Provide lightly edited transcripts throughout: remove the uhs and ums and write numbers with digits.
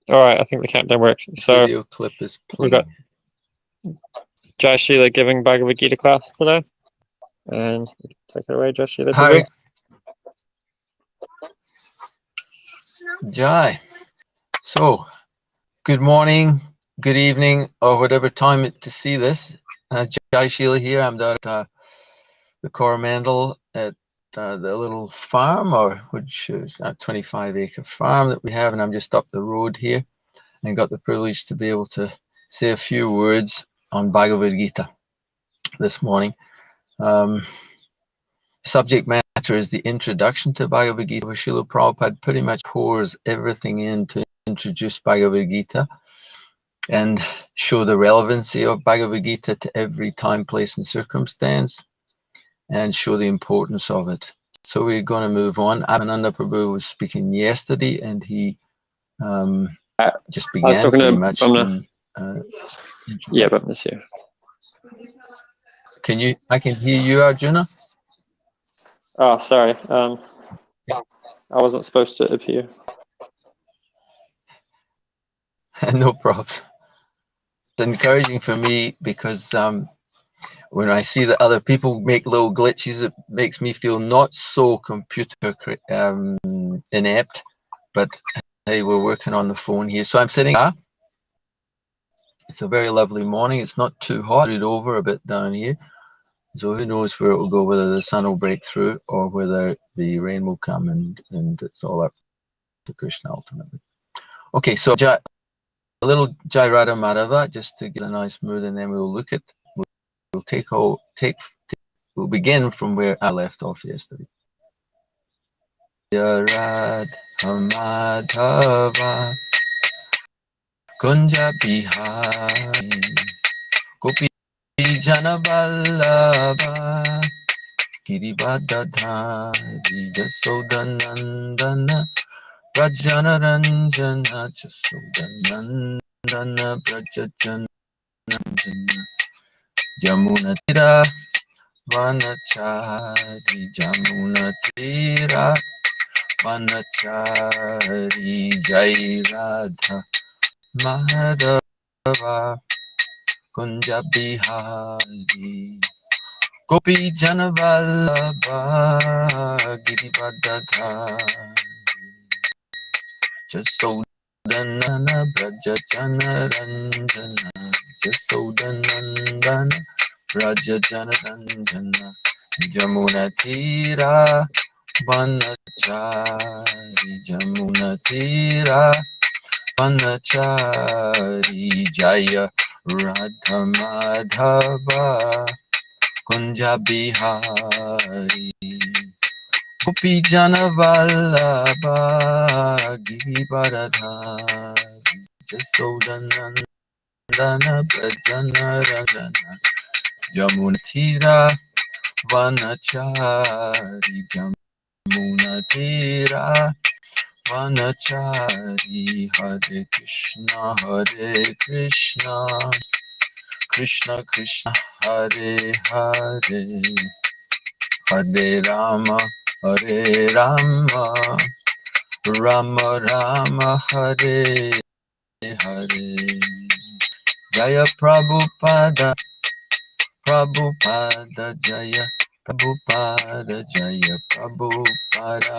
All right, I think the countdown works. So Video clip is we've got playing. Jai Sila giving Bhagavad Gita class today. And take it away, Jai Sila. Hi, Jai. So, good morning, good evening, or whatever time to see this. Jai Sheila here. I'm down at the Coromandel at the little farm, or which is a 25-acre farm that we have, and I'm just up the road here, and got the privilege to be able to say a few words on Bhagavad Gita this morning. Subject matter is the introduction to Bhagavad Gita, where Srila Prabhupada pretty much pours everything in to introduce Bhagavad Gita and show the relevancy of Bhagavad Gita to every time, place, and circumstance, and show the importance of it. So we're going to move on. Avananda Prabhu was speaking yesterday, and he just began pretty much. Yeah, but this year. I can hear you, Arjuna. Oh, sorry. I wasn't supposed to appear. No problem. It's encouraging for me because when I see that other people make little glitches, it makes me feel not so computer inept. But hey, we're working on the phone here. So I'm sitting. It's a very lovely morning. It's not too hot. It's over a bit down here. So who knows where it will go, whether the sun will break through or whether the rain will come, and it's all up to Krishna ultimately. Okay, so a little Jai Radha Madhava just to get a nice mood, and then we'll look at, we'll begin from where I left off yesterday. Jai Radha Madhava Kunja Bihari Gopi Jana Vallabha Girivardhari Jasodanandana Rajana Ranjana Jasodanandana Brajajana Jamuna Tira Vanachari Jamuna Tira Vanachari Jai Radha Madhava Kunja Bihari Gopi Jana Vallabha Girivardhari Jasodanana Brajajana Ranjana Jasodanandana Brajajana Ranjana Jamuna Tira Vanachari Jamuna Tira Vanachari Jaya Radha Madhava Kunja Bihari Gopi Jana Vallabha Girivardhari Jasodanandana Brajana Ranjana Jamuna Tira Vanachari Jamuna Tira Vanachari Hare Krishna Krishna Krishna Hare Hare Hare Rama Rama Rama Hare Hare Jaya Prabhupada Jaya Prabhupada Jaya Prabhupada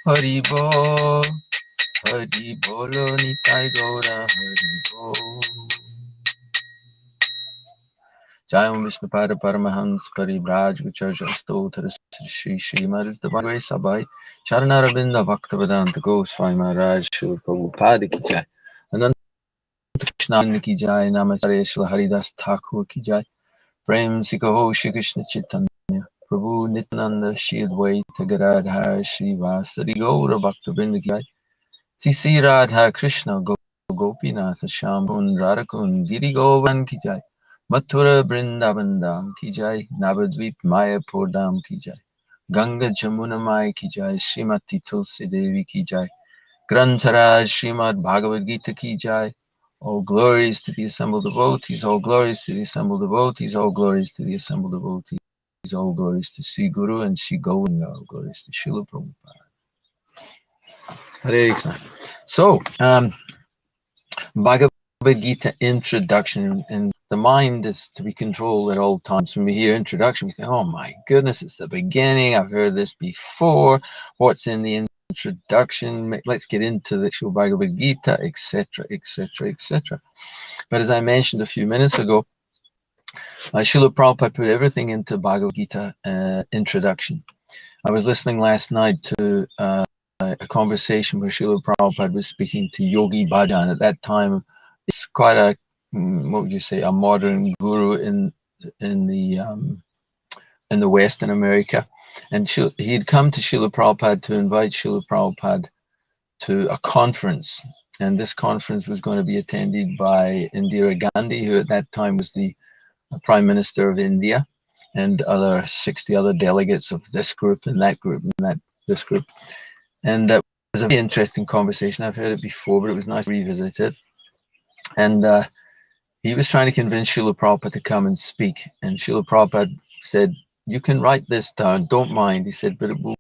Haribo Hari Bolo Nitai Gaura Haribo Jayam Vishnupada Paramahans Paribraj Vicharja Stotra Shri Srimad Bhagavad Sabai Charanarabinda Bhaktavedanta Goswami Maharaj Srila Prabhupada Ki Jai Ananta Krishna Ki Jai Namaste Shri Haridas Thakur Ki Jai Prem Sikaho Shri Krishna Chaitanya Prabhu Nityananda Shri Advaita Gadadhar Shri Vasari Gaura Bhaktavedanta Ki Jai Sisi Radha Krishna Gopinath Shambhun Radhakun Giri Govan Ki Jai Mathura Vrindavan Dham Ki Jai Navadvip Mayapur Dham Ki Jai Ganga Jamuna Mai Ki Jai Srimati Tulsi Devi Ki Jai Grantaraj Srimad Bhagavad Gita Ki Jai. All glories to the assembled devotees, all glories to the assembled devotees, all glories to the assembled devotees, all glories to Sri Guru and Sri Govinda, all glories to Srila Prabhupada. Hare Krishna. So, Bhagavad Gita introduction, and the mind is to be controlled at all times. When we hear introduction, we think, oh my goodness, it's the beginning. I've heard this before. What's in the introduction? Let's get into the actual Bhagavad Gita, etc., etc., etc. But as I mentioned a few minutes ago, Srila Prabhupada put everything into Bhagavad Gita introduction. I was listening last night to a conversation where Srila Prabhupada was speaking to Yogi Bhajan. At that time, it's quite a, what would you say, a modern guru in the West in America. And he had come to Srila Prabhupada to invite Srila Prabhupada to a conference. And this conference was going to be attended by Indira Gandhi, who at that time was the Prime Minister of India, and other 60 other delegates of this group and that group and this group. And it was a very interesting conversation. I've heard it before, but it was nice to revisit it. And he was trying to convince Srila Prabhupada to come and speak. And Srila Prabhupada said, you can write this down, don't mind. He said, but it will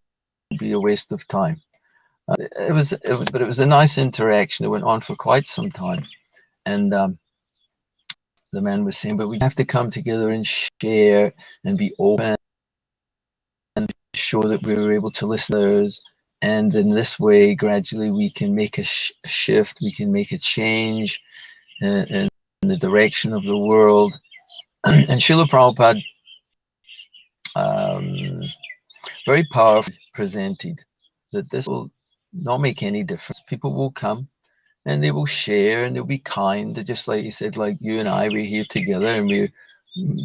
be a waste of time. But it was a nice interaction. It went on for quite some time. And the man was saying, but we have to come together and share and be open and show that we were able to listen to others. And in this way, gradually, we can make a shift, we can make a change in the direction of the world. And Srila Prabhupada very powerfully presented that this will not make any difference. People will come and they will share and they'll be kind. Just like he said, like you and I, we're here together and we're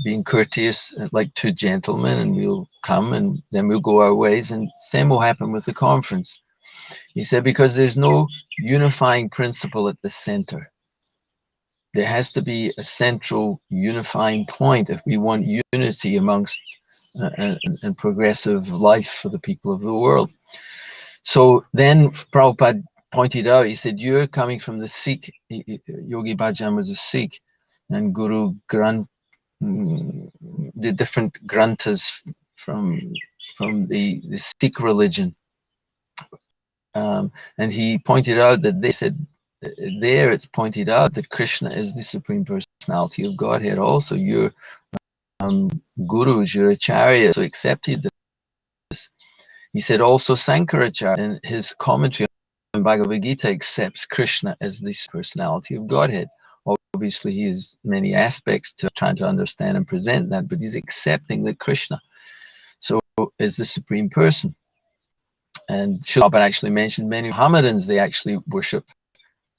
being courteous like two gentlemen, and we'll come and then we'll go our ways, and same will happen with the conference. He said, because there's no unifying principle at the center. There has to be a central unifying point if we want unity amongst and progressive life for the people of the world. So then Prabhupada pointed out, he said, you're coming from the Sikh, Yogi Bhajan was a Sikh, and Guru Granth, the different granthas from the Sikh religion. And he pointed out that they said, there it's pointed out that Krishna is the Supreme Personality of Godhead. Also, your gurus, your acharyas, so accepted this. He said also Sankaracharya in his commentary on Bhagavad Gita accepts Krishna as the personality of Godhead. Obviously, he has many aspects to trying to understand and present that, but he's accepting that Krishna so is the Supreme Person. And Srila Prabhupada actually mentioned many Mohammedans, they actually worship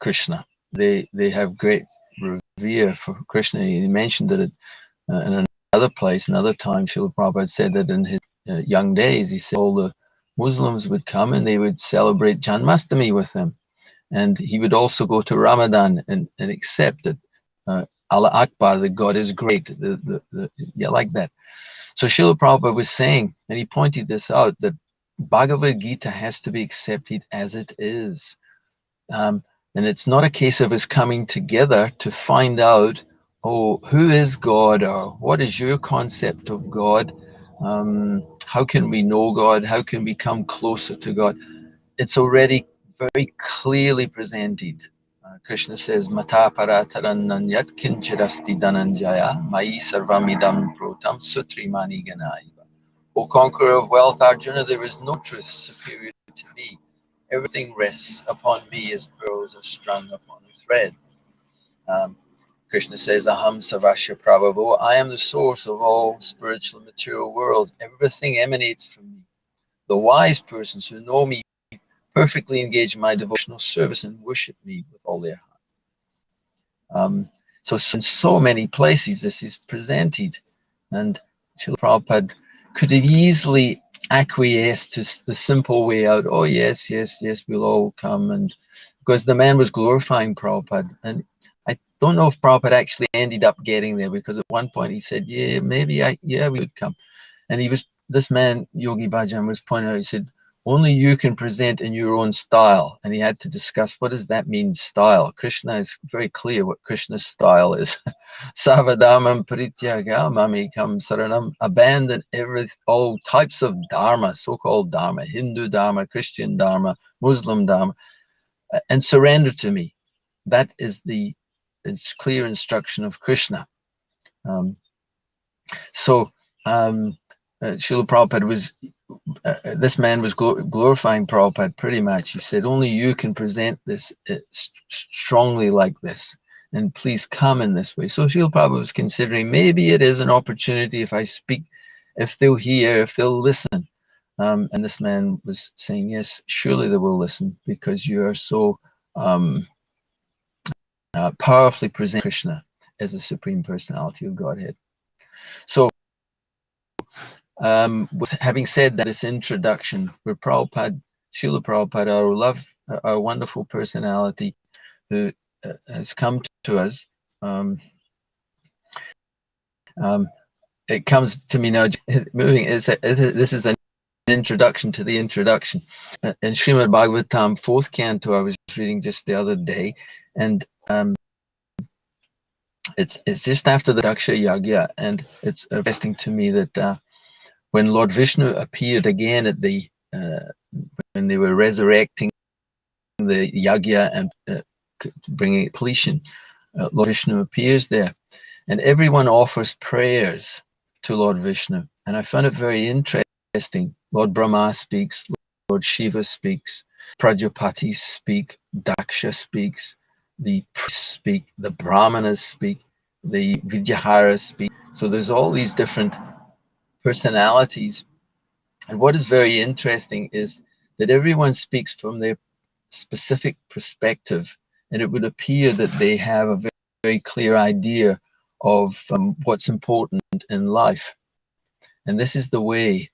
Krishna. They have great revere for Krishna. He mentioned that in another place, another time, Srila Prabhupada said that in his young days, he said all the Muslims would come and they would celebrate Janmashtami with him. And he would also go to Ramadan and accept that Allah Akbar, that God is great. Yeah, like that. So Srila Prabhupada was saying, and he pointed this out, that Bhagavad Gita has to be accepted as it is. And it's not a case of us coming together to find out, oh, who is God, or what is your concept of God? How can we know God? How can we come closer to God? It's already very clearly presented. Krishna says, Mata paratarannanyat kinchirasti dhananjaya mai sarvamidam protam sutrimani ganaiva. O conqueror of wealth, Arjuna, there is no truth superior to me. Everything rests upon me as pearls are strung upon a thread. Krishna says, Aham Sarvasya Prabhavo, I am the source of all spiritual and material worlds. Everything emanates from me. The wise persons who know me perfectly engage in my devotional service and worship me with all their heart. So in so many places this is presented, and Srila Prabhupada could have easily acquiesced to the simple way out. Oh yes, yes, yes, we'll all come, and because the man was glorifying Prabhupada, and I don't know if Prabhupada actually ended up getting there, because at one point he said, yeah, maybe we would come, and this man Yogi Bhajan was pointing out. He said, only you can present in your own style. And he had to discuss, what does that mean, style? Krishna is very clear what Krishna's style is. Savadhamam prityaga mamekam saranam. Abandon all types of dharma, so-called dharma, Hindu dharma, Christian dharma, Muslim dharma, and surrender to me. That is it's clear instruction of Krishna. Srila Prabhupada was, this man was glorifying Prabhupada pretty much. He said, only you can present this strongly like this, and please come in this way. So Srila Prabhupada was considering, maybe it is an opportunity if I speak, if they'll hear, if they'll listen. And this man was saying, yes, surely they will listen, because you are so powerfully present Krishna as the Supreme Personality of Godhead. So, with having said that, this introduction, where Prabhupada, Srila Prabhupada, our wonderful personality, who has come to us, it comes to me now, moving, this is an introduction to the introduction. In Srimad Bhagavatam, 4th canto, I was reading just the other day, and it's just after the Daksha Yagya, and it's interesting to me that when Lord Vishnu appeared again at the when they were resurrecting the Yagya and bringing completion, Lord Vishnu appears there, and everyone offers prayers to Lord Vishnu, and I found it very interesting. Lord Brahma speaks, Lord Shiva speaks, Prajapati speak, Daksha speaks, the priests speak, the Brahmanas speak, the Vidyaharas speak. So there's all these different personalities, and what is very interesting is that everyone speaks from their specific perspective, and it would appear that they have a very, very clear idea of what's important in life. And this is the way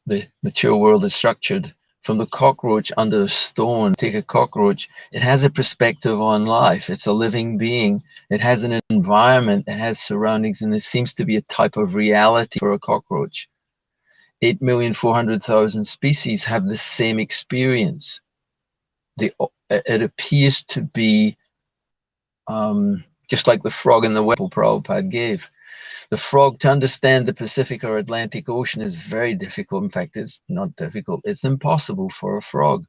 the mature world is structured. From the cockroach under a stone, take a cockroach, it has a perspective on life. It's a living being. It has an environment, it has surroundings, and there seems to be a type of reality for a cockroach. 8,400,000 species have the same experience. It appears to be just like the frog in the well Prabhupada gave. The frog, to understand the Pacific or Atlantic Ocean is very difficult. In fact, it's not difficult. It's impossible for a frog,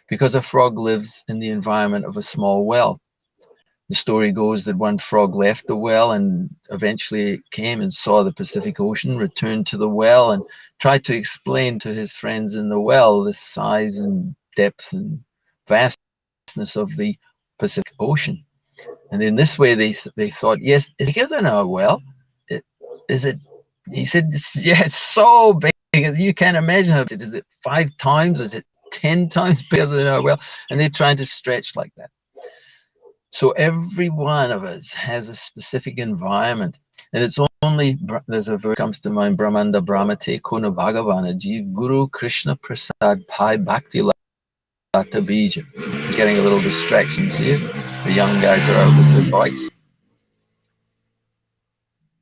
because a frog lives in the environment of a small well. The story goes that one frog left the well and eventually came and saw the Pacific Ocean, returned to the well and tried to explain to his friends in the well the size and depth and vastness of the Pacific Ocean. And in this way, they thought, yes, it's bigger than our well. Is it? He said, yeah, it's so big, as you can't imagine. Is it 5 times? Is it 10 times bigger than our well? And they're trying to stretch like that. So every one of us has a specific environment, and it's only, there's a verse comes to mind, Brahmanda Brahmate Kona Bhagavana Jeev Guru Krishna Prasad Pai Bhakti Lata Bija. Getting a little distractions here. The young guys are out with their bikes.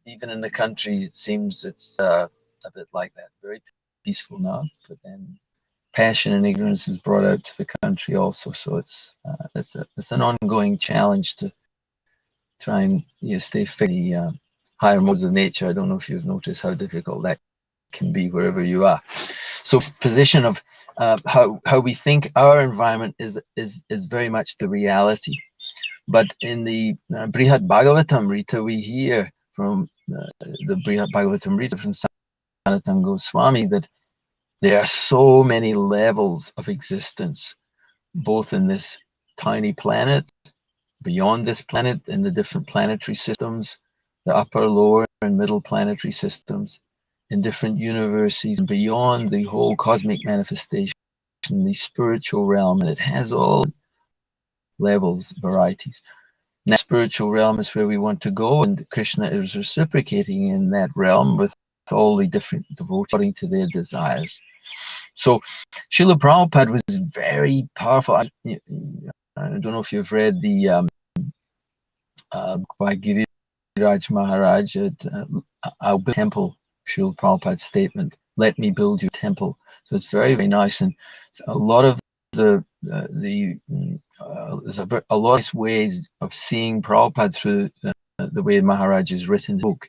Even in the country, it seems it's a bit like that. Very peaceful now, but then passion and ignorance is brought out to the country also. So it's an ongoing challenge to try and stay fit in the higher modes of nature. I don't know if you've noticed how difficult that can be wherever you are. So this position of how we think our environment is very much the reality. But in the Brihad Bhagavatamrita, we hear from the Brihad Bhagavatamrita from Sanatana Goswami that there are so many levels of existence, both in this tiny planet, beyond this planet, in the different planetary systems, the upper, lower, and middle planetary systems, in different universes, and beyond the whole cosmic manifestation, the spiritual realm, and it has all levels, varieties. That spiritual realm is where we want to go, and Krishna is reciprocating in that realm with all the different devotees according to their desires. So Srila Prabhupada was very powerful. I don't know if you've read the by Giriraj Maharaj at I'll build a temple, Srila Prabhupada's statement, let me build your temple. So So it's very, very nice, and a lot of there's a lot of ways of seeing Prabhupada through the way Maharaj has written the book.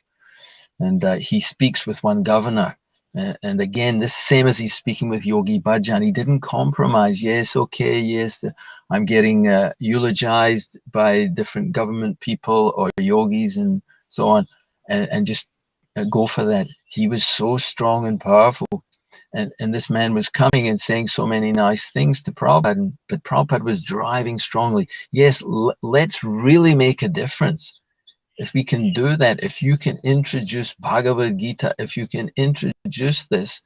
And he speaks with one governor. And again, this same as he's speaking with Yogi Bhajan. He didn't compromise. Yes, okay, yes, I'm getting eulogized by different government people or yogis and so on, and just go for that. He was so strong and powerful. And this man was coming and saying so many nice things to Prabhupada, but Prabhupada was driving strongly. Yes, let's really make a difference. If we can do that, if you can introduce Bhagavad Gita, if you can introduce this,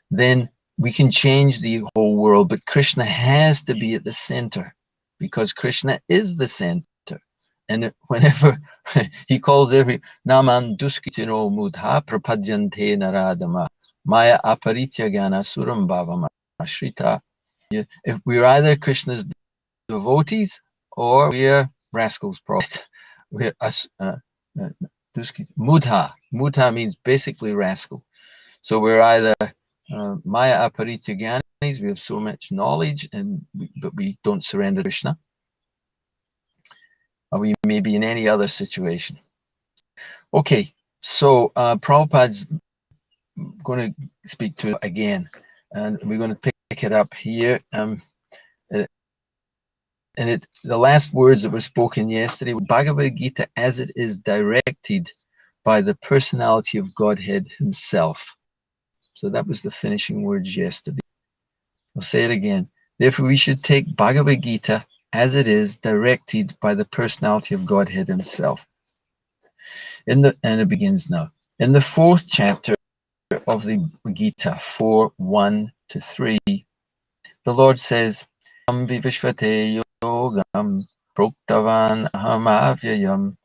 then we can change the whole world. But Krishna has to be at the center, because Krishna is the center. And whenever he calls every Naman Duskitino Mudha Prapadyante Naradama Maya Aparityagana Suram Bhavama Shrita. If we're either Krishna's devotees or we're rascals, probably. We're Mudha. Mudha means basically rascal. So we're either Maya Aparita Gyanis, we have so much knowledge, but we don't surrender to Krishna. Or we may be in any other situation. Okay, so Prabhupada's going to speak to it again, and we're going to pick it up here. And the last words that were spoken yesterday, Bhagavad Gita as it is directed by the personality of Godhead himself. So that was the finishing words yesterday. I'll say it again. Therefore, we should take Bhagavad Gita as it is directed by the personality of Godhead himself. And it begins now. In the 4th chapter of the Gita, 4:1-3, the Lord says, Vivishvate Yogam Proktavan Ahamavyayam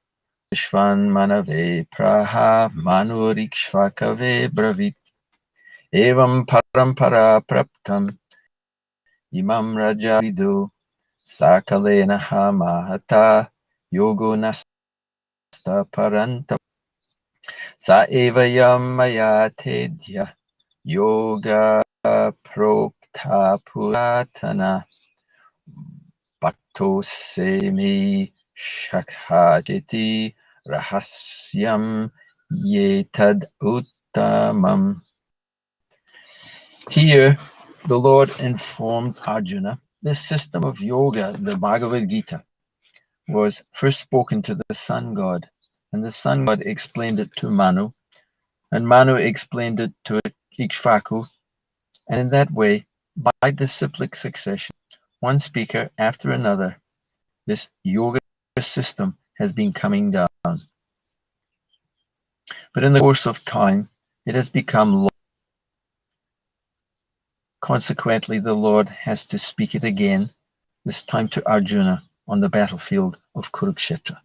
Vishvan Manave Praha Manurikshvakave Bravit Evam Parampara Praptam Imam Rajavidu Sakalena Hamahata Yogo Nasta Paranta Sa Evayam Mayatedya Yoga Prokta Puratana Bhakto Semi Shakhajiti Rahasyam Yetad Uttamam. Here, the Lord informs Arjuna, this system of yoga, the Bhagavad Gita, was first spoken to the sun god, and the sun god explained it to Manu, and Manu explained it to Ikshvaku, and in that way, by disciplic succession, one speaker after another, this yoga system has been coming down. But in the course of time, it has become lost. Consequently, the Lord has to speak it again, this time to Arjuna on the battlefield of Kurukshetra.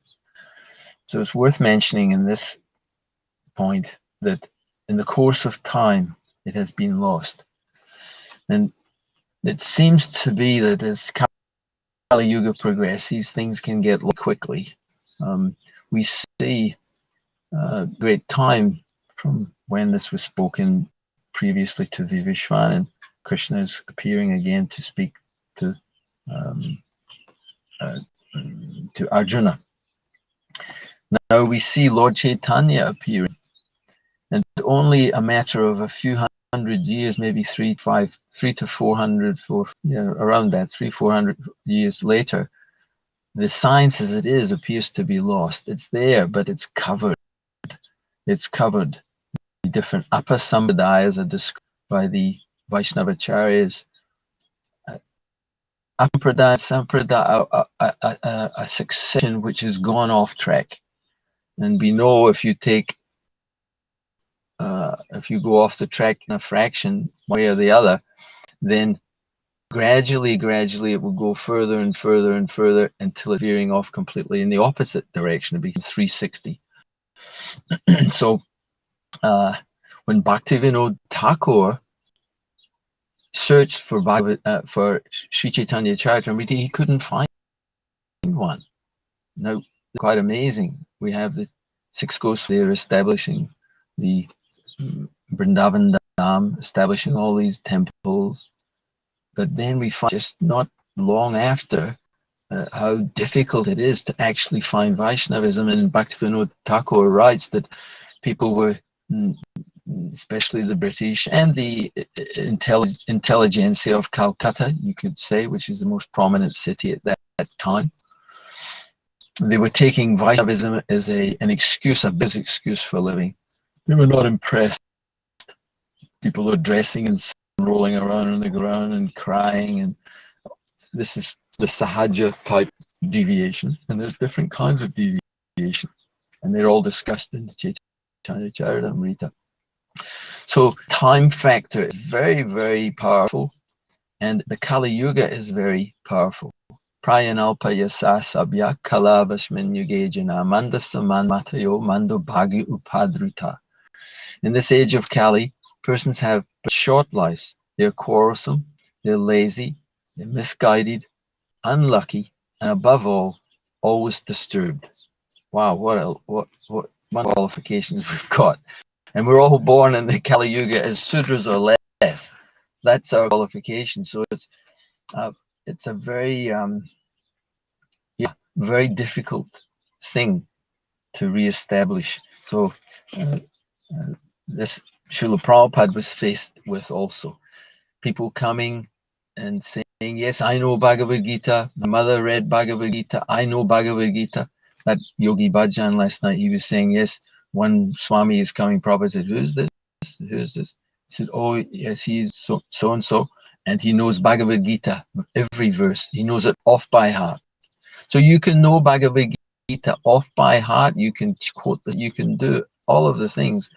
So it's worth mentioning in this point that in the course of time, it has been lost. And it seems to be that as Kali Yuga progresses, things can get lost quickly. We see great time from when this was spoken previously to Vivishvan, and Krishna is appearing again to speak to Arjuna. Now we see Lord Chaitanya appearing, and only a matter of a few hundred years, maybe 300 to 400, around that, 300-400 years later, the science as it is appears to be lost. It's there, but it's covered. It's covered. The different upper sampradayas are described by the Vaishnavacharyas. Sampradaya, a succession which has gone off track. And we know if you go off the track in a fraction, one way or the other, then gradually it will go further and further and further until it's veering off completely in the opposite direction. It becomes 360. So when Bhaktivinoda Thakur searched for Sri Chaitanya Charitamrita, he couldn't find one. Now, quite amazing. We have the 6 Goswamis there establishing the Vrindavan Islam, establishing all these temples. But then we find just not long after how difficult it is to actually find Vaishnavism. And Bhaktivinoda Thakur writes that people were, especially the British and the intelligentsia of Calcutta, you could say, which is the most prominent city at that time, they were taking Vaishnavism as an excuse, a business excuse for living. They were not impressed. People are dressing and rolling around on the ground and crying, and this is the Sahaja type deviation, and there's different kinds of deviation, and they're all discussed in Chaitanya Charitamrita. So time factor is very, very powerful, and the Kali Yuga is very powerful. Prayanalpa yasa sabya kalavashmin yugejana mandasaman matayo mando bhagi upadrita. In this age of Kali, persons have short lives. They're quarrelsome, they're lazy, they're misguided, unlucky, and above all, always disturbed. Wow, what qualifications we've got. And we're all born in the Kali Yuga as Sudras or less. That's our qualification. So it's a very very difficult thing to re-establish. So this Srila Prabhupada was faced with also people coming and saying, yes, I know Bhagavad Gita, my mother read Bhagavad Gita, I know Bhagavad Gita. That Yogi Bhajan last night, he was saying, yes, one Swami is coming. Prabhupada said, who's this? Who's this? He said, oh, yes, he's so-and-so, and he knows Bhagavad Gita, every verse. He knows it off by heart. So you can know Bhagavad Gita off by heart, you can quote that, you can do all of the things.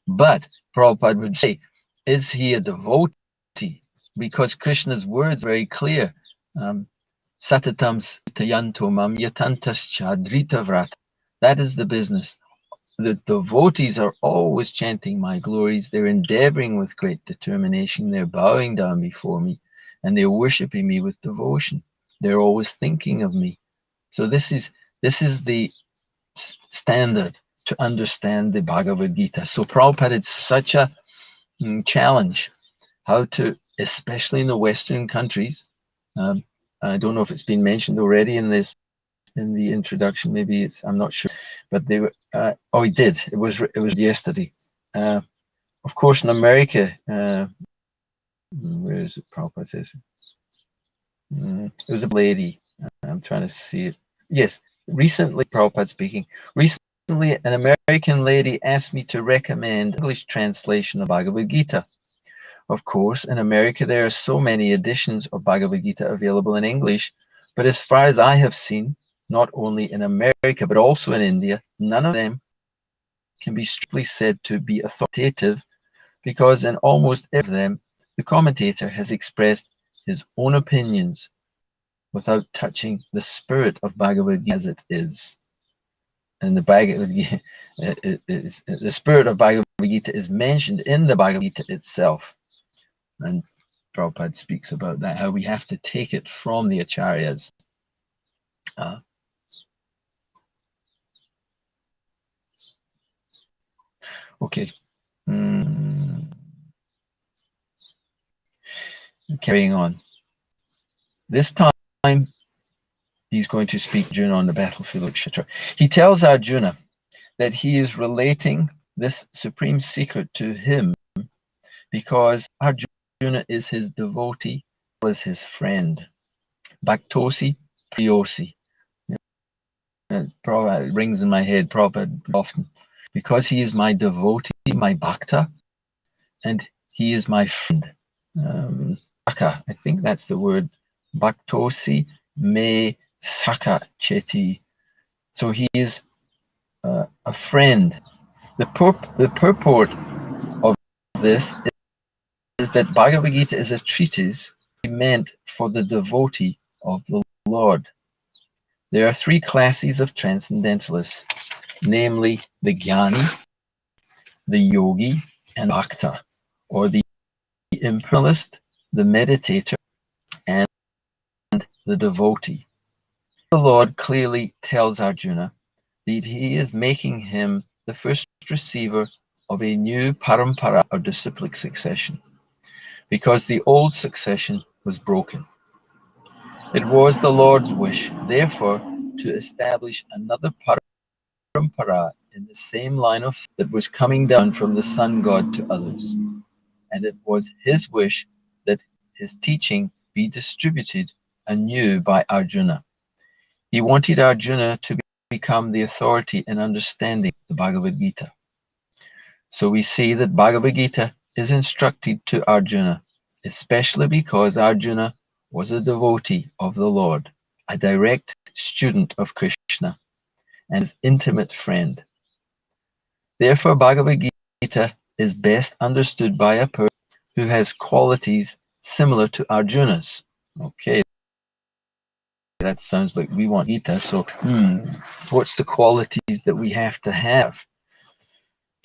But Prabhupada would say, is he a devotee? Because Krishna's words are very clear. Satatam tayantomam yatantascha dritavrat. That is the business. The devotees are always chanting my glories. They're endeavoring with great determination. They're bowing down before me, and they're worshipping me with devotion. They're always thinking of me. So this is the standard to understand the Bhagavad Gita. So Prabhupada, it's such a challenge how to, especially in the Western countries. I don't know if it's been mentioned already in the introduction. Maybe it's, I'm not sure, but they were. Oh, it did. It was yesterday. Of course, in America, where is it? Prabhupada says it was a lady. I'm trying to see it. Yes, recently, Prabhupada speaking. Recently, an American lady asked me to recommend English translation of Bhagavad Gita. Of course, in America, there are so many editions of Bhagavad Gita available in English, but as far as I have seen, not only in America, but also in India, none of them can be strictly said to be authoritative, because in almost every of them, the commentator has expressed his own opinions without touching the spirit of Bhagavad Gita as it is. And the Bhagavad Gita, the spirit of Bhagavad Gita is mentioned in the Bhagavad Gita itself. And Prabhupada speaks about that, how we have to take it from the acharyas. Okay. Carrying on. This time, he's going to speak Arjuna on the battlefield of Kshetra. He tells Arjuna that he is relating this supreme secret to him because Arjuna is his devotee, was his friend. Bhaktosi Priyosi. It rings in my head, Prabhupada often. Because he is my devotee, my bhakta, and he is my friend. Saka, I think that's the word. Bhaktosi me saka cheti. So he is a friend. The purport of this is that Bhagavad Gita is a treatise meant for the devotee of the Lord. There are three classes of transcendentalists, namely the Jnani, the Yogi, and Bhakta, or the imperialist, the meditator, and the devotee. The Lord clearly tells Arjuna that he is making him the first receiver of a new parampara or disciplic succession, because the old succession was broken. It was the Lord's wish, therefore, to establish another parampara in the same line of that was coming down from the sun god to others. And it was his wish that his teaching be distributed anew by Arjuna. He wanted Arjuna to become the authority in understanding the Bhagavad Gita. So we see that Bhagavad Gita is instructed to Arjuna, especially because Arjuna was a devotee of the Lord, a direct student of Krishna, and his intimate friend. Therefore, Bhagavad Gita is best understood by a person who has qualities similar to Arjuna's. Okay, that sounds like we want Gita, so what's the qualities that we have to have?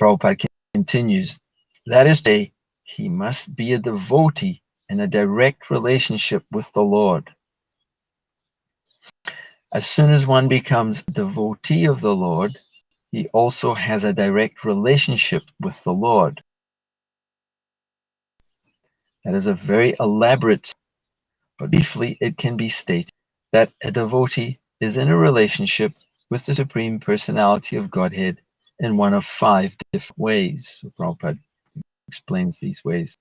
Prabhupada continues, that is to say, he must be a devotee in a direct relationship with the Lord. As soon as one becomes a devotee of the Lord, he also has a direct relationship with the Lord. That is a very elaborate, but briefly it can be stated that a devotee is in a relationship with the Supreme Personality of Godhead in one of 5 different ways. So Prabhupada explains these ways.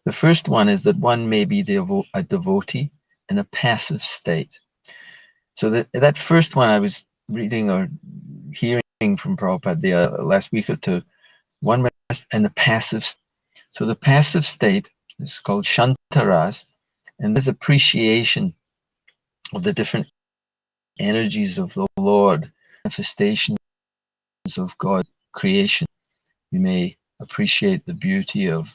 The first one is that one may be a devotee in a passive state. So that first one I was reading or hearing from Prabhupada the last week or two, one in a passive state. So the passive state is called Shantaras, and there's appreciation of the different energies of the Lord, manifestations of God, creation. You may appreciate the beauty of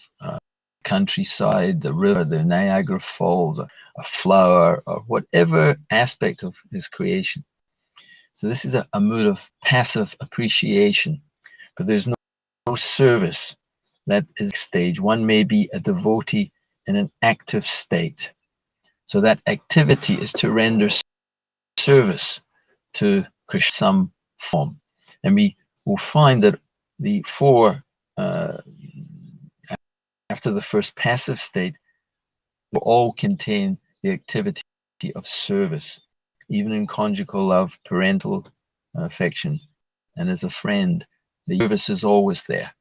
countryside, the river, the Niagara Falls, a flower, or whatever aspect of his creation. So this is a mood of passive appreciation, but there's no service. That is stage. One may be a devotee in an active state. So that activity is to render service to Krishna some form. And we will find that the 4 after the first passive state will all contain the activity of service, even in conjugal love, parental affection, and as a friend. The service is always there,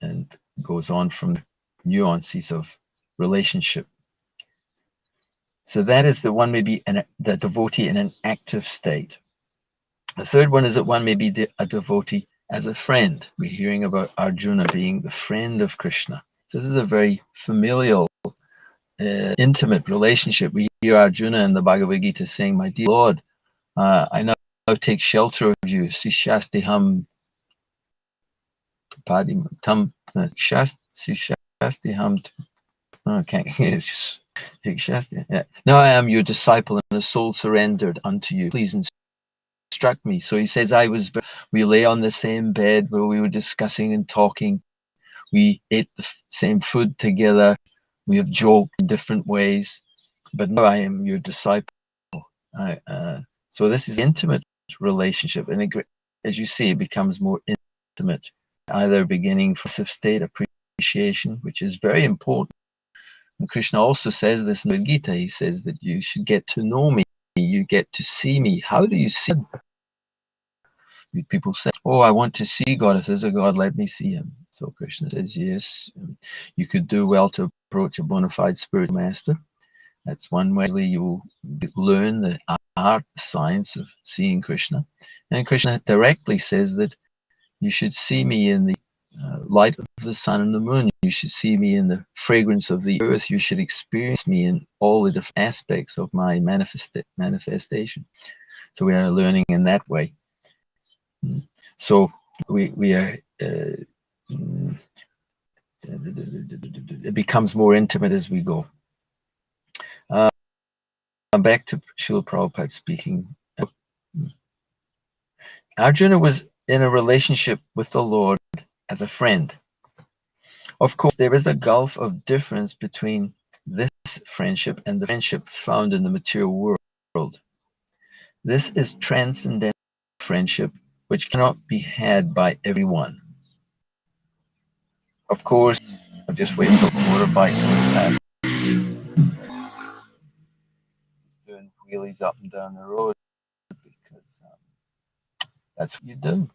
and goes on from nuances of relationship. So that is the one may be the devotee in an active state. The third one is that one may be a devotee as a friend. We're hearing about Arjuna being the friend of Krishna. So this is a very familial, intimate relationship. We hear Arjuna in the Bhagavad Gita saying, my dear Lord, I now take shelter of you. Sishastiham padim tam shastiham. Okay, it's just yeah. Now I am your disciple and a soul surrendered unto you. Please instruct me. So he says, we lay on the same bed where we were discussing and talking. We ate the same food together. We have joked in different ways. But now I am your disciple. So this is intimate relationship. And as you see, it becomes more intimate, either beginning from passive state appreciation, which is very important. And Krishna also says this in the Gita. He says that you should get to know me. You get to see me. How do you see him? People say, oh, I want to see God. If there's a God, let me see him. So Krishna says, yes, you could do well to approach a bona fide spiritual master. That's one way you will learn the art, the science of seeing Krishna. And Krishna directly says that you should see me in the light of the sun and the moon. You should see me in the fragrance of the earth. You should experience me in all the different aspects of my manifestation. So we are learning in that way. So we are. It becomes more intimate as we go. Back to Srila Prabhupada speaking. Arjuna was in a relationship with the Lord as a friend. Of course, there is a gulf of difference between this friendship and the friendship found in the material world. This is transcendental friendship, which cannot be had by everyone. Of course, I'll just wait until the motorbike goes past. He's doing wheelies up and down the road because that's what you do.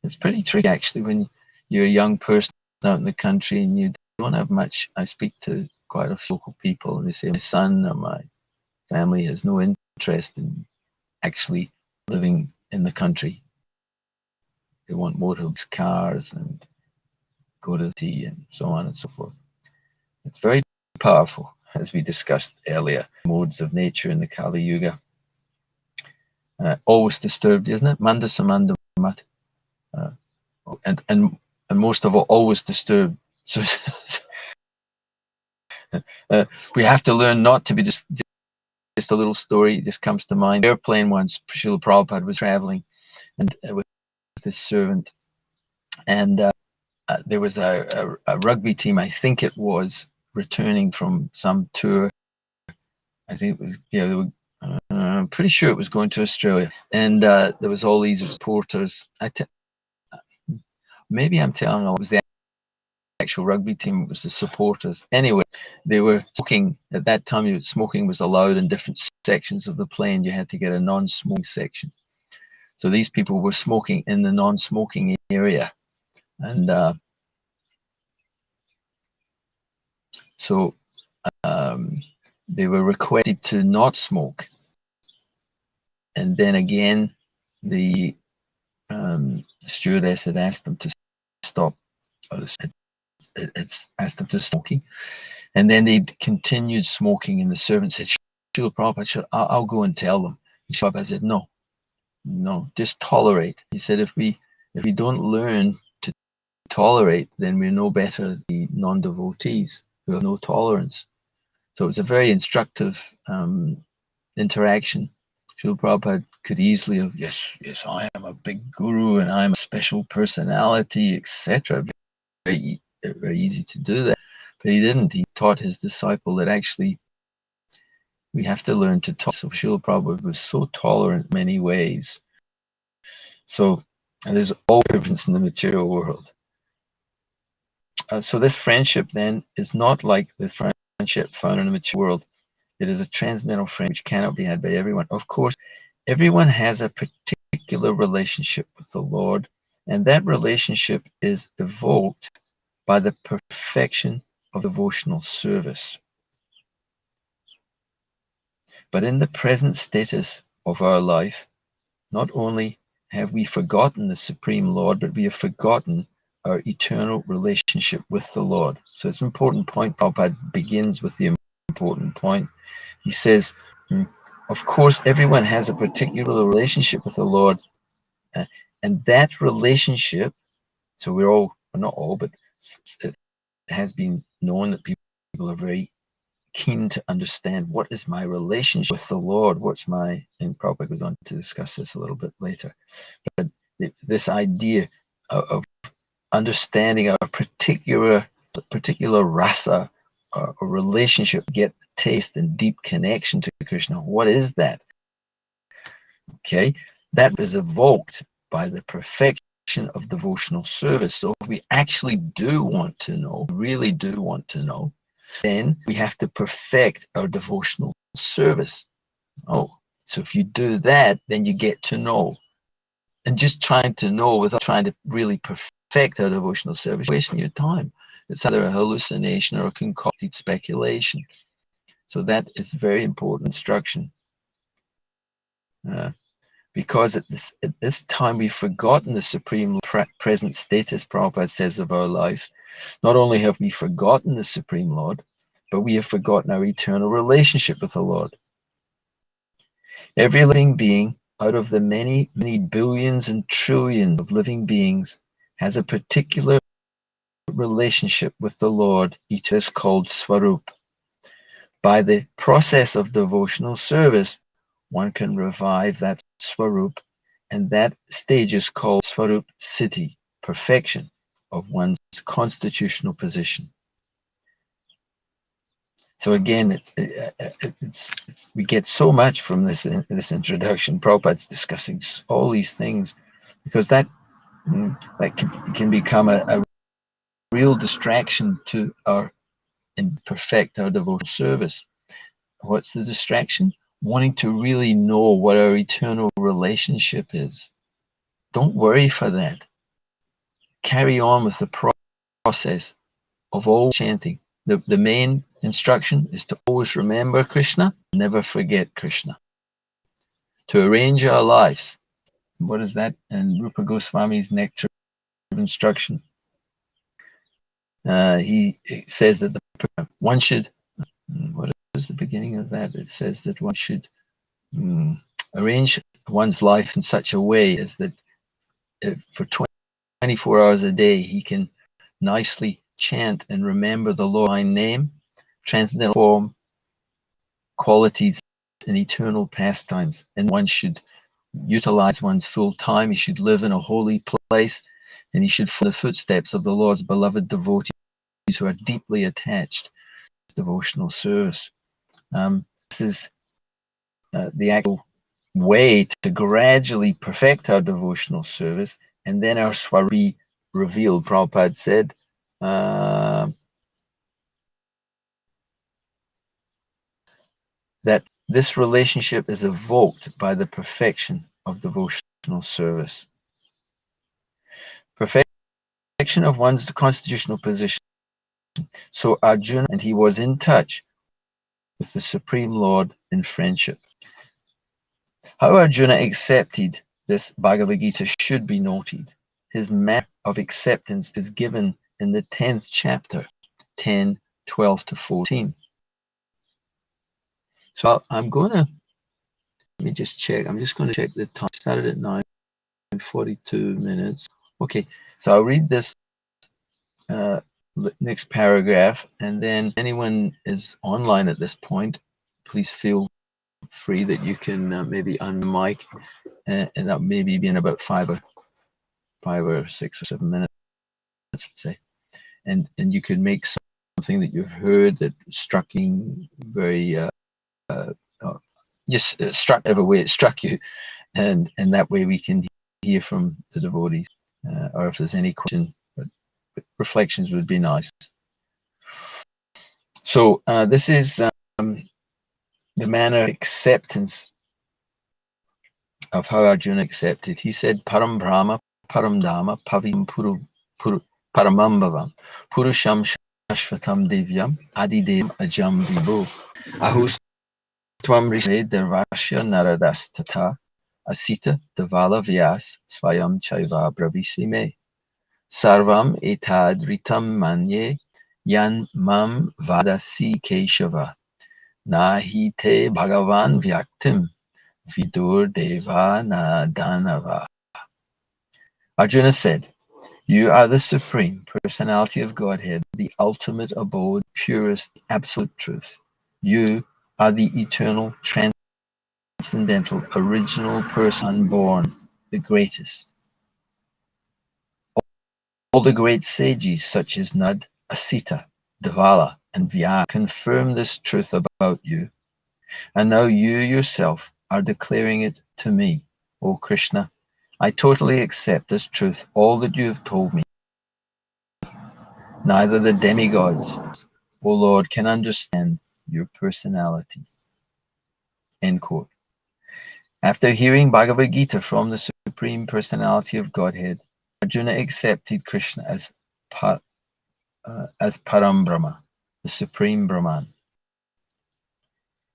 It's pretty tricky actually when you're a young person out in the country and you don't have much. I speak to quite a few local people and they say my son or my family has no interest in actually living in the country. They want motorbikes, cars, and go to tea and so on and so forth. It's very powerful, as we discussed earlier. Modes of nature in the Kali Yuga. Always disturbed, isn't it? Manda samanda mat. And most of all, always disturbed. So we have to learn not to be just a little story. This comes to mind. Airplane once, Srila Prabhupada was traveling and with his servant, and there was a rugby team, I think it was, returning from some tour. I think it was, yeah, they were, I'm pretty sure it was going to Australia. And there was all these reporters. Maybe I'm telling you, it was the actual rugby team, it was the supporters. Anyway, they were smoking. At that time, smoking was allowed in different sections of the plane. You had to get a non-smoking section. So these people were smoking in the non-smoking area. And so they were requested to not smoke. And then again, the stewardess had asked them to stop. It's asked them to smoking. And then they continued smoking, and the servant said, Srila Prabhupada, I'll go and tell them. And Srila Prabhupada said, no, just tolerate. He said, if we don't learn to tolerate, then we're no better than the non-devotees who have no tolerance. So it's a very instructive interaction. Srila Prabhupada could easily have, yes, I am a big guru and I'm a special personality, etc. Very, very easy to do that. But he didn't. He taught his disciple that actually we have to learn to tolerate. So Srila Prabhupada was so tolerant in many ways. So there's all difference in the material world. So this friendship then is not like the friendship found in the material world. It is a transcendental friendship which cannot be had by everyone. Of course, everyone has a particular relationship with the Lord, and that relationship is evoked by the perfection of devotional service. But in the present status of our life, not only have we forgotten the Supreme Lord, but we have forgotten our eternal relationship with the Lord. So it's an important point. Prabhupada begins with the important point. He says, of course, everyone has a particular relationship with the Lord, and that relationship, so we're not all, but it has been known that people are very keen to understand, what is my relationship with the Lord? And Prabhupada goes on to discuss this a little bit later. But this idea of understanding a particular rasa, or relationship, get taste and deep connection to Krishna. What is that? Okay, that is evoked by the perfection of devotional service. So if we actually do want to know, really do want to know, then we have to perfect our devotional service. So if you do that, then you get to know. And just trying to know without trying to really perfect our devotional service, wasting your time. It's either a hallucination or a concocted speculation. So that is very important instruction. Because at this time we've forgotten the supreme present status, Prabhupada says, of our life. Not only have we forgotten the Supreme Lord, but we have forgotten our eternal relationship with the Lord. Every living being out of the many, many billions and trillions of living beings has a particular relationship with the Lord. It is called Swarup. By the process of devotional service, one can revive that Swarup, and that stage is called Swarup Siddhi, perfection of one's constitutional position. So again, we get so much from this introduction. Prabhupada's discussing all these things because that can become a real distraction to our and perfect our devotional service. What's the distraction? Wanting to really know what our eternal relationship is. Don't worry for that. Carry on with the process of all chanting. The main instruction is to always remember Krishna, never forget Krishna. To arrange our lives. What is that? And Rupa Goswami's Nectar of Instruction. He says that one should, what is the beginning of that? It says that one should arrange one's life in such a way as that for 24 hours a day he can nicely chant and remember the Lord by name, transcendental form, qualities, and eternal pastimes. And one should utilize one's full time. He should live in a holy place, and he should follow the footsteps of the Lord's beloved devotees who are deeply attached to devotional service. This is the actual way to gradually perfect our devotional service, and then our Swarup be revealed. Prabhupada said, that this relationship is evoked by the perfection of devotional service. Perfection of one's constitutional position. So Arjuna, and he was in touch with the Supreme Lord in friendship. How Arjuna accepted this Bhagavad Gita should be noted. His manner of acceptance is given in the 10th chapter, 10, 12 to 14. So I'm going to, let me just check. I'm just going to check the time. Started at 9:42 minutes. Okay, so I'll read this next paragraph, and then anyone is online at this point, please feel free that you can maybe unmic, and that maybe be in about 5 or 6 or 7 minutes, let's say, and you can make something that you've heard that struck you very just struck whatever way it struck you, and that way we can hear from the devotees, or if there's any question, but reflections would be nice. So this is the manner of acceptance of how Arjuna accepted. He said, Param Brahma, Param Dhamma, Pavam Paramam Bhavam, Purusham Shashvatam Divyam, Adidevam Ajam Vibhu, Ahus Tvam Rishne Darvashya Naradas Tata, Asita Devala Vyas, Svayam Chaiva Bravisi Me, Sarvam Etad Ritam Manye, Yan Mam Vadasi Keshava, Nahi Te Bhagavan Vyaktim, Vidur Deva Na Danava. Arjuna said, you are the Supreme Personality of Godhead, the ultimate abode, purest, absolute truth. You are the eternal, transcendental, original person, unborn, the greatest. All the great sages such as Nad, Asita, Devala, and Vyas confirm this truth about you. And now you yourself are declaring it to me, O Krishna. I totally accept this truth, all that you have told me. Neither the demigods, O Lord, can understand your personality. End quote. After hearing Bhagavad Gita from the Supreme Personality of Godhead, Arjuna accepted Krishna as Param Brahma, the Supreme Brahman.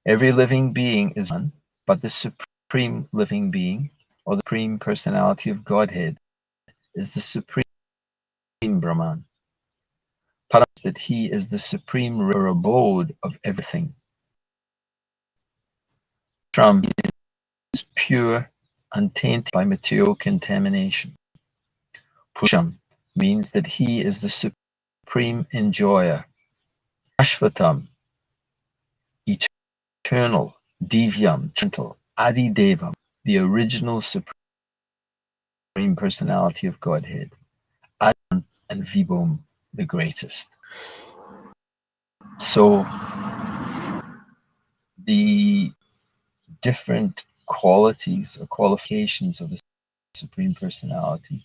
Every living being is one, but the Supreme Living Being, or the Supreme Personality of Godhead, is the Supreme Brahman. Param is that he is the supreme abode of everything. Param is pure, untainted by material contamination. Purusham means that he is the supreme enjoyer. Ashvatam, eternal, Divyam, gentle, Adidevam, the original Supreme Personality of Godhead, Adam and Vibhum, the greatest. So the different qualities or qualifications of the Supreme Personality.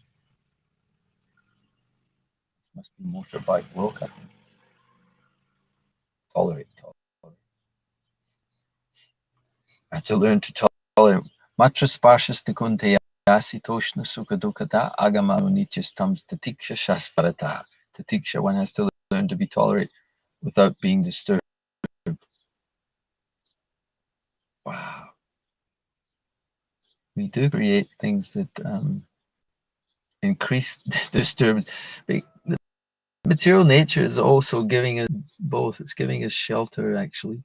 Must be motorbike work, I think. Tolerate. I have to learn to tolerate. Matra sparshas tikunte yasi toshna sukha dukkata agamanu nityastams tatiksha shasvarata. Tatiksha, one has to learn to be tolerant without being disturbed. Wow. We do create things that increase disturbance. The material nature is also giving us both. It's giving us shelter, actually,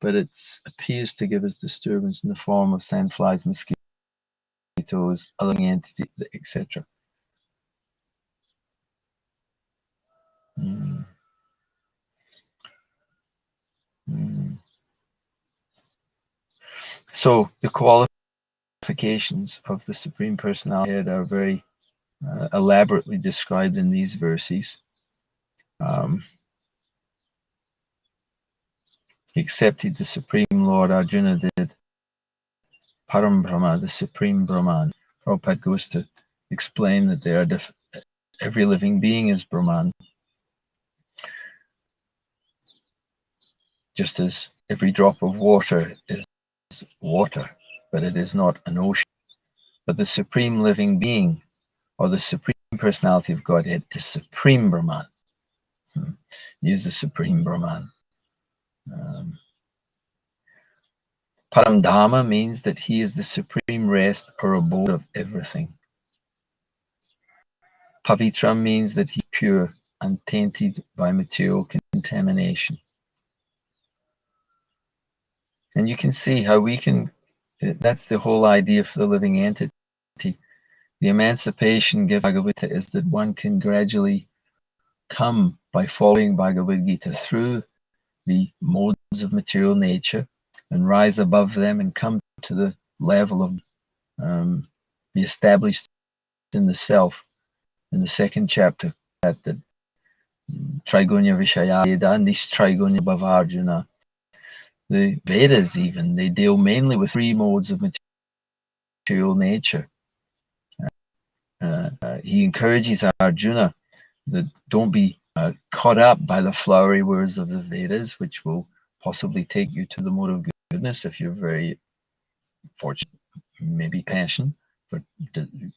but it appears to give us disturbance in the form of sandflies, mosquitoes, other entities, etc. So the qualifications of the Supreme Personality are very elaborately described in these verses. He accepted the Supreme Lord, Arjuna did. Param Brahma, the Supreme Brahman. Prabhupada goes to explain that they are every living being is Brahman, just as every drop of water is water, but it is not an ocean. But the Supreme Living Being, or the Supreme Personality of Godhead, the Supreme Brahman. He is the Supreme Brahman. Param Dhamma means that he is the supreme rest or abode of everything. Pavitra means that he is pure, untainted by material contamination. And you can see how we can, that's the whole idea for the living entity. The emancipation given by Bhagavad Gita is that one can gradually come by following Bhagavad Gita through the modes of material nature and rise above them and come to the level of be established in the self. In the second chapter, that Trigunya Vishaya Veda, Nishtrigunya Bhavarjuna. The Vedas even, they deal mainly with three modes of material nature. He encourages Arjuna that don't be caught up by the flowery words of the Vedas, which will possibly take you to the mode of goodness if you're very fortunate, maybe passion for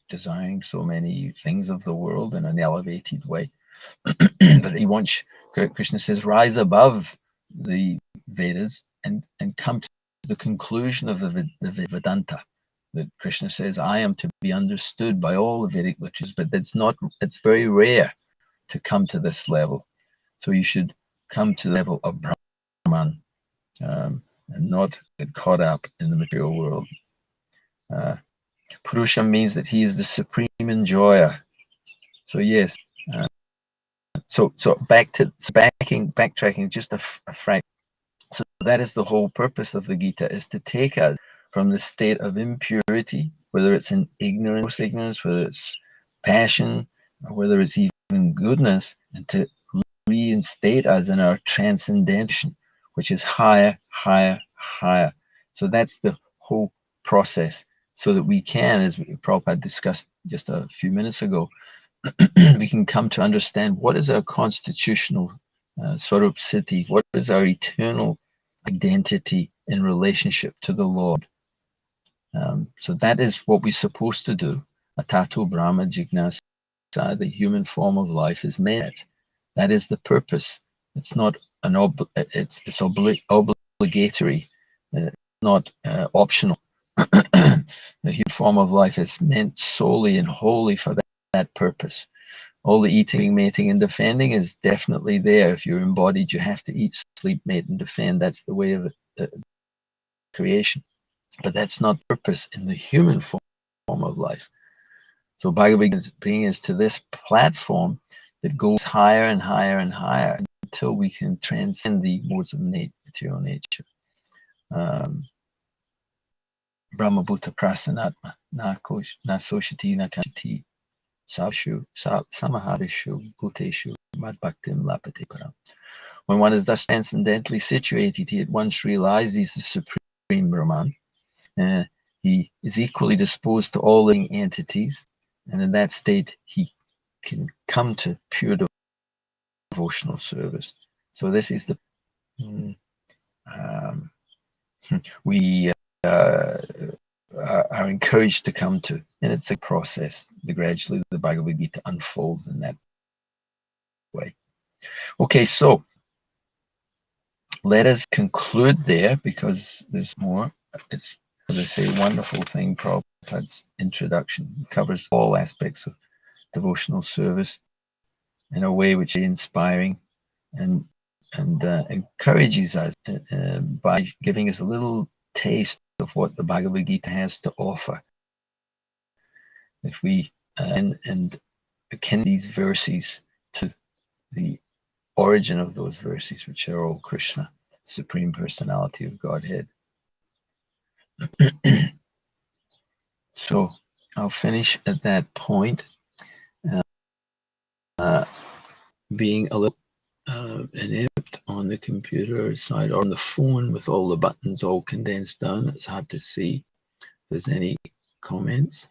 desiring so many things of the world in an elevated way. But he wants, Krishna says, rise above the Vedas and come to the conclusion of the Vedanta. That Krishna says, I am to be understood by all the Vedic literatures, but it's very rare to come to this level. So you should come to the level of Brahman and not get caught up in the material world. Purusha means that he is the supreme enjoyer. So yes, so backtracking just a fraction. So that is the whole purpose of the Gita, is to take us from the state of impurity, whether it's in ignorance, whether it's passion, or whether it's even goodness, and to reinstate us in our transcendentation, which is higher, higher, higher. So that's the whole process, so that we can, as Prabhupada discussed just a few minutes ago, we can come to understand what is our constitutional Swarup Siddhi, what is our eternal identity in relationship to the Lord. So that is what we're supposed to do. Atato Brahma Jignasa, the human form of life, is met. That is the purpose. It's not an it's obligatory, not optional. The human form of life is meant solely and wholly for that purpose. All the eating, mating, and defending is definitely there. If you're embodied, you have to eat, sleep, mate, and defend. That's the way of creation. But that's not purpose in the human form of life. So Bhagavad Gita bringing us to this platform that goes higher and higher and higher until we can transcend the modes of material nature. Brahma Bhuta Prasanatma, na soshati na kashati, samaharishu bhuteshu madbhaktim lapate param. When one is thus transcendently situated, he at once realizes the Supreme Brahman. he is equally disposed to all living entities, and in that state he can come to pure devotional service. So this is the we are encouraged to come to, and it's a process. Gradually the Bhagavad Gita unfolds in that way. Okay, so let us conclude there, because there's more. It's, as I say, a wonderful thing. Prabhupada's introduction covers all aspects of devotional service in a way which is inspiring and encourages us by giving us a little taste of what the Bhagavad Gita has to offer. If we and akin these verses to the origin of those verses, which are all Krishna, Supreme Personality of Godhead. So I'll finish at that point, being a little inept on the computer side or on the phone with all the buttons all condensed down. It's hard to see if there's any comments.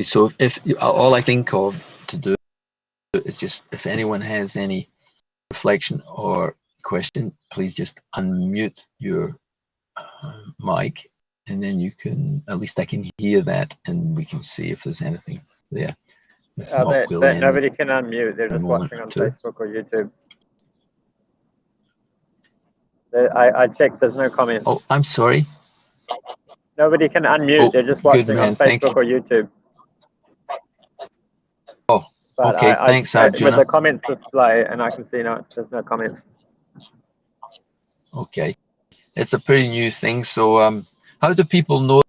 So if all I think of to do is just, if anyone has any reflection or question, please just unmute your mic, and then you can, at least I can hear that, and we can see if there's anything there. If not, we'll end. Nobody can unmute. They're just watching on Facebook or YouTube. I checked. There's no comments. Oh, I'm sorry. Nobody can unmute. They're just watching on Facebook or YouTube. Oh, but okay. Thanks, Arjuna. With the comments display, and I can see there's no comments. Okay, it's a pretty new thing. So, how do people know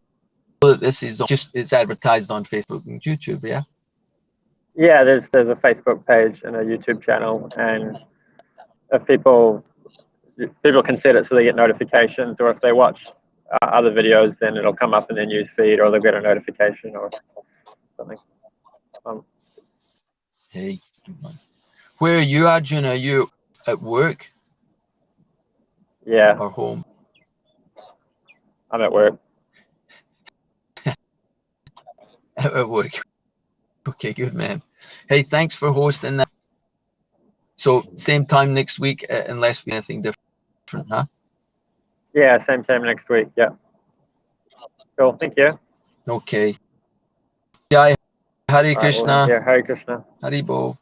that this is it's advertised on Facebook and YouTube? Yeah. Yeah, there's a Facebook page and a YouTube channel, and if people can set it so they get notifications, or if they watch other videos, then it'll come up in their news feed, or they'll get a notification or something. Hey, where are you, Arjuna? Are you at work? Yeah. Or home? I'm at work. At work. Okay, good, man. Hey, thanks for hosting that. So same time next week, unless we anything different, huh? Yeah, same time next week. Yeah. Cool. Thank you. Okay. Jaya, Hare Krishna. Yeah, Hare Krishna. Haribo.